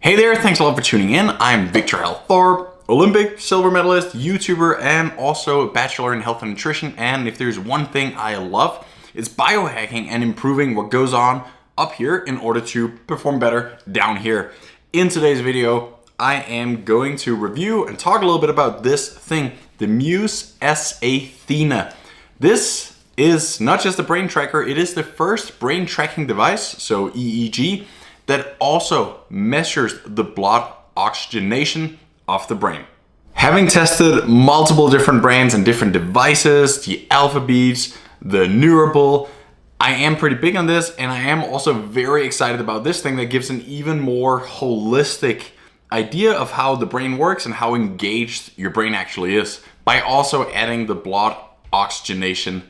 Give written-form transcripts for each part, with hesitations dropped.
Hey there, thanks a lot for tuning in. I'm Victor Thorup, Olympic silver medalist, YouTuber, and also a bachelor in health and nutrition. And if there's one thing I love, it's biohacking and improving what goes on up here in order to perform better down here. In today's video, I am going to review and talk a little bit about this thing, the Muse S Athena. This is not just a brain tracker, it is the first brain tracking device, so EEG, that also measures the blood oxygenation of the brain. Having tested multiple different brands and different devices, the Alpha Beats, the Neurable, I am pretty big on this, and I am also very excited about this thing that gives an even more holistic idea of how the brain works and how engaged your brain actually is, by also adding the blood oxygenation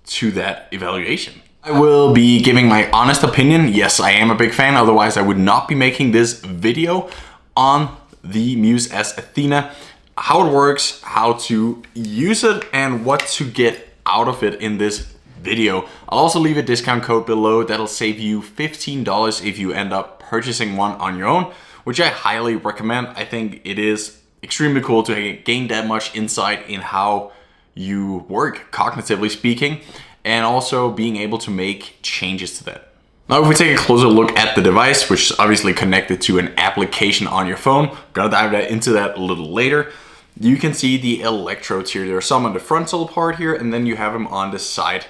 to that evaluation. I will be giving my honest opinion. Yes, I am a big fan, otherwise I would not be making this video on the Muse S Athena, how it works, how to use it, and what to get out of it in this video. I'll also leave a discount code below that'll save you $15 if you end up purchasing one on your own, which I highly recommend. I think it is extremely cool to gain that much insight in how you work, cognitively speaking, and also being able to make changes to that. Now, if we take a closer look at the device, which is obviously connected to an application on your phone, gonna dive into that a little later. You can see the electrodes here. There are some on the frontal part here, and then you have them on the side.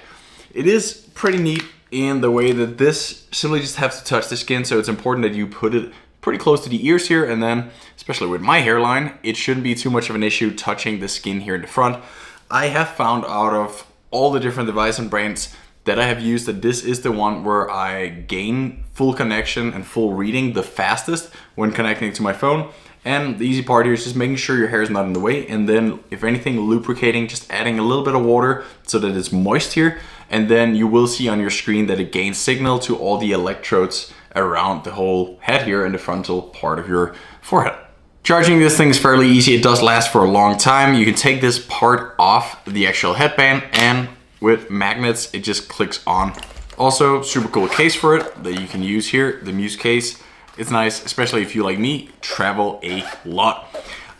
It is pretty neat in the way that this simply just has to touch the skin, so it's important that you put it pretty close to the ears here, and then, especially with my hairline, it shouldn't be too much of an issue touching the skin here in the front. I have found out of all the different devices and brands that I have used that this is the one where I gain full connection and full reading the fastest when connecting to my phone. And the easy part here is just making sure your hair is not in the way, and then if anything, lubricating, just adding a little bit of water so that it's moist here, and then you will see on your screen that it gains signal to all the electrodes around the whole head here and the frontal part of your forehead. Charging this thing is fairly easy. It does last for a long time. You can take this part off the actual headband, and with magnets, it just clicks on. Also, super cool case for it that you can use here, the Muse case. It's nice, especially if you, like me, travel a lot.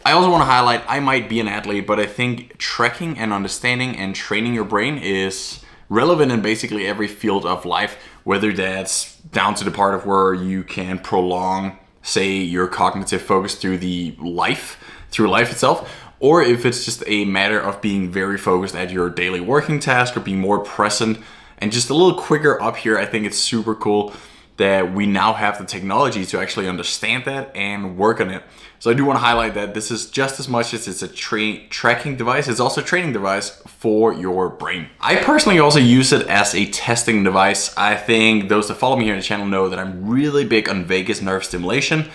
I also want to highlight, I might be an athlete, but I think tracking and understanding and training your brain is relevant in basically every field of life, whether that's down to the part of where you can prolong, say, your cognitive focus through life itself, or if it's just a matter of being very focused at your daily working task or being more present and just a little quicker up here. I think it's super cool that we now have the technology to actually understand that and work on it. So I do want to highlight that this is just as much as it's a tracking device, it's also a training device for your brain. I personally also use it as a testing device. I think those that follow me here on the channel know that I'm really big on vagus nerve stimulation.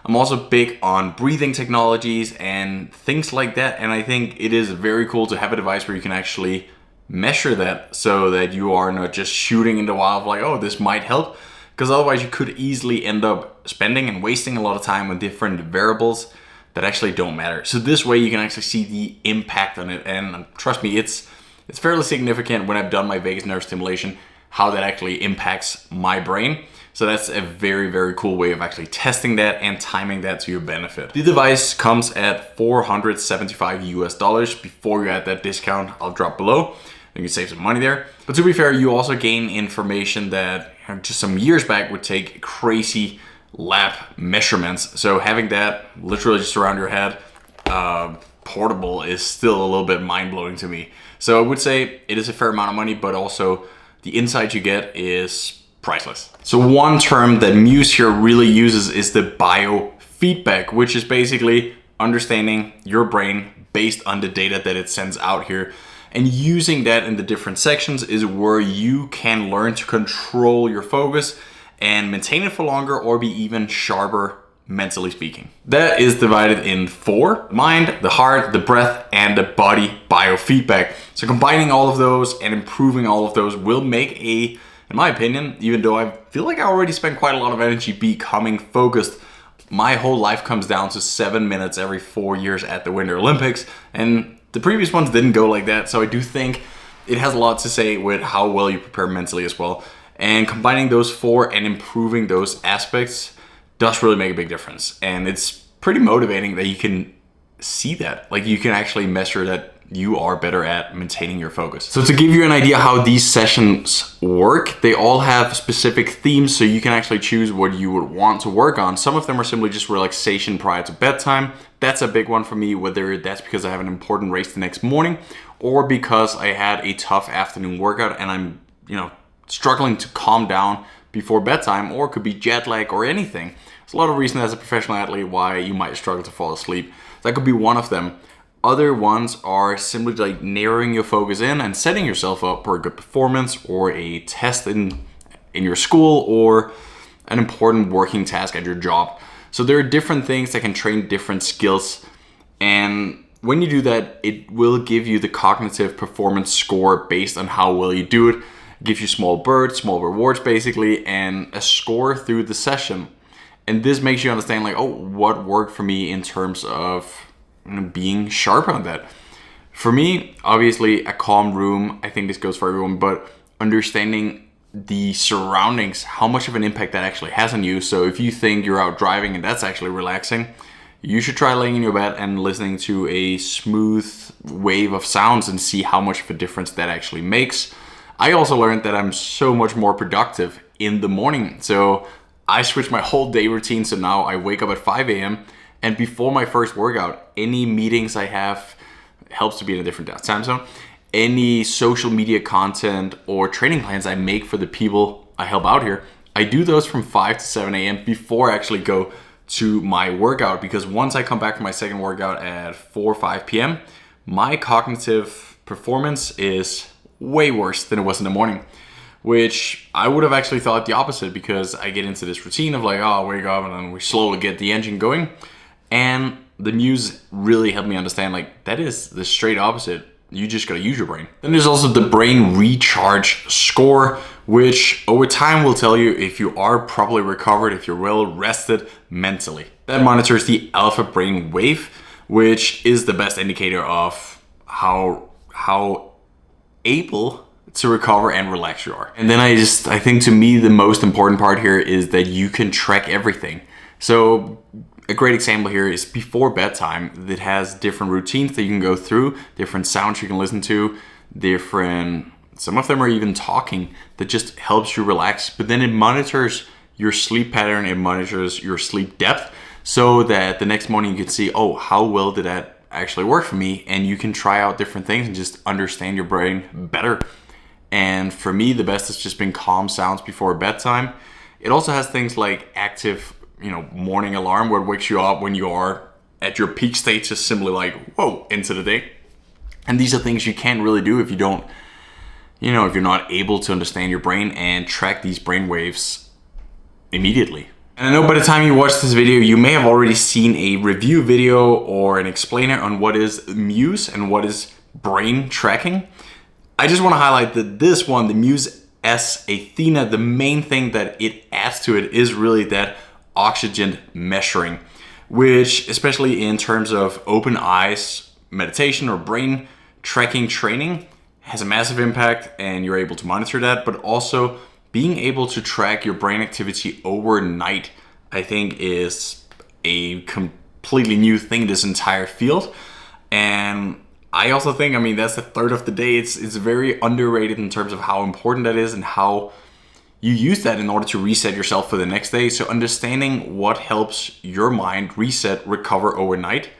I'm also big on breathing technologies and things like that. And I think it is very cool to have a device where you can actually measure that so that you are not just shooting in the wild like, oh, this might help. Because otherwise you could easily end up spending and wasting a lot of time on different variables that actually don't matter. So this way you can actually see the impact on it. And trust me, it's fairly significant when I've done my vagus nerve stimulation, how that actually impacts my brain. So that's a very, very cool way of actually testing that and timing that to your benefit. The device comes at $475 US. Before you add that discount, I'll drop below. You can save some money there. But to be fair, you also gain information that just some years back would take crazy lab measurements. So having that literally just around your head, portable, is still a little bit mind-blowing to me. So I would say it is a fair amount of money, but also the insight you get is priceless. So one term that Muse here really uses is the biofeedback, which is basically understanding your brain based on the data that it sends out here. And using that in the different sections is where you can learn to control your focus and maintain it for longer or be even sharper, mentally speaking. That is divided in 4: mind, the heart, the breath, and the body biofeedback. So combining all of those and improving all of those will make in my opinion, even though I feel like I already spent quite a lot of energy becoming focused, my whole life comes down to 7 minutes every 4 years at the Winter Olympics. And the previous ones didn't go like that, so I do think it has a lot to say with how well you prepare mentally as well. And combining those 4 and improving those aspects does really make a big difference. And it's pretty motivating that you can see that. Like, you can actually measure that you are better at maintaining your focus. So to give you an idea how these sessions work, they all have specific themes, so you can actually choose what you would want to work on. Some of them are simply just relaxation prior to bedtime. That's a big one for me, whether that's because I have an important race the next morning or because I had a tough afternoon workout and I'm, struggling to calm down before bedtime, or it could be jet lag or anything. There's a lot of reasons as a professional athlete why you might struggle to fall asleep. That could be one of them. Other ones are simply like narrowing your focus in and setting yourself up for a good performance or a test in your school or an important working task at your job. So there are different things that can train different skills. And when you do that, it will give you the cognitive performance score based on how well you do it. It gives you small birds, small rewards basically, and a score through the session. And this makes you understand like, oh, what worked for me in terms of being sharp on that. For me, obviously a calm room, I think this goes for everyone, but understanding the surroundings, how much of an impact that actually has on you. So if you think you're out driving and that's actually relaxing, you should try laying in your bed and listening to a smooth wave of sounds and see how much of a difference that actually makes. I also learned that I'm so much more productive in the morning. So I switched my whole day routine. So now I wake up at 5 a.m. and before my first workout, any meetings I have, helps to be in a different time zone, any social media content or training plans I make for the people I help out here, I do those from 5 to 7 a.m. before I actually go to my workout. Because once I come back from my second workout at 4 or 5 p.m., my cognitive performance is way worse than it was in the morning. Which I would have actually thought the opposite, because I get into this routine of like, oh, I'll wake up and then we slowly get the engine going. And the Muse really helped me understand like that is the straight opposite. You just gotta use your brain. Then there's also the brain recharge score, which over time will tell you if you are properly recovered, if you're well rested mentally. That monitors the alpha brain wave, which is the best indicator of how able to recover and relax you are. And then I think to me the most important part here is that you can track everything. So a great example here is before bedtime that has different routines that you can go through, different sounds you can listen to, some of them are even talking that just helps you relax. But then it monitors your sleep pattern, it monitors your sleep depth, so that the next morning you can see, oh, how well did that actually work for me? And you can try out different things and just understand your brain better. And for me, the best has just been calm sounds before bedtime. It also has things like active, morning alarm where it wakes you up when you are at your peak state, just simply like, whoa, into the day. And these are things you can't really do if you don't, if you're not able to understand your brain and track these brain waves immediately. And I know by the time you watch this video, you may have already seen a review video or an explainer on what is Muse and what is brain tracking. I just want to highlight that this one, the Muse S Athena, the main thing that it adds to it is really that oxygen measuring, which especially in terms of open eyes meditation or brain tracking training has a massive impact, and you're able to monitor that. But also being able to track your brain activity overnight, I think is a completely new thing in this entire field. And I also think, that's the third of the day. It's very underrated in terms of how important that is and how you use that in order to reset yourself for the next day. So understanding what helps your mind reset, recover overnight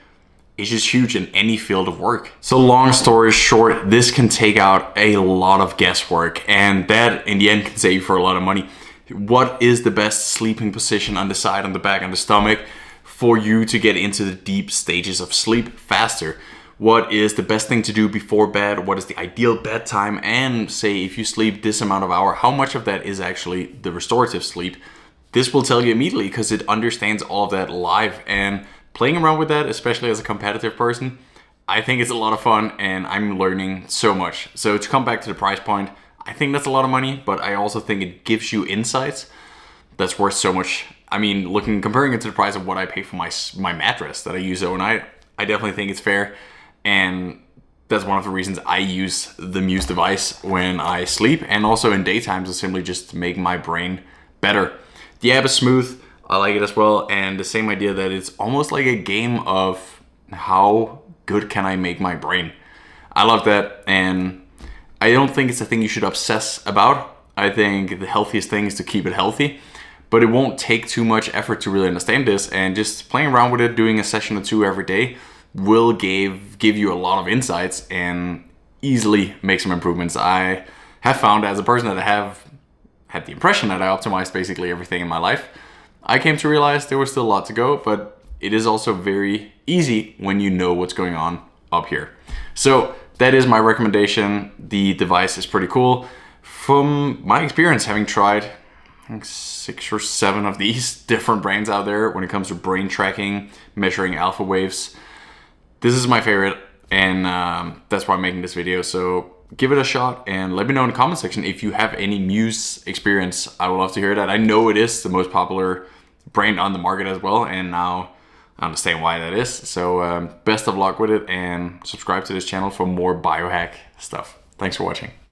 is just huge in any field of work. So long story short, this can take out a lot of guesswork, and that in the end can save you for a lot of money. What is the best sleeping position on the side, on the back, on the stomach for you to get into the deep stages of sleep faster? What is the best thing to do before bed? What is the ideal bedtime? And say if you sleep this amount of hour, how much of that is actually the restorative sleep? This will tell you immediately because it understands all of that live. And playing around with that, especially as a competitive person, I think it's a lot of fun and I'm learning so much. So to come back to the price point, I think that's a lot of money, but I also think it gives you insights that's worth so much. Comparing it to the price of what I pay for my mattress that I use overnight, I definitely think it's fair. And that's one of the reasons I use the Muse device when I sleep, and also in daytime to simply just make my brain better. The app is smooth. I like it as well. And the same idea that it's almost like a game of how good can I make my brain. I love that, and I don't think it's a thing you should obsess about. I think the healthiest thing is to keep it healthy, but it won't take too much effort to really understand this, and just playing around with it, doing a session or two every day will give you a lot of insights and easily make some improvements. I have found, as a person that have had the impression that I optimized basically everything in my life, I came to realize there was still a lot to go, but it is also very easy when you know what's going on up here. So that is my recommendation. The device is pretty cool. From my experience, having tried I think 6 or 7 of these different brands out there when it comes to brain tracking, measuring alpha waves, this is my favorite, and that's why I'm making this video. So give it a shot and let me know in the comment section if you have any Muse experience. I would love to hear that. I know it is the most popular brand on the market as well, and now I understand why that is. So best of luck with it, and subscribe to this channel for more biohack stuff. Thanks for watching.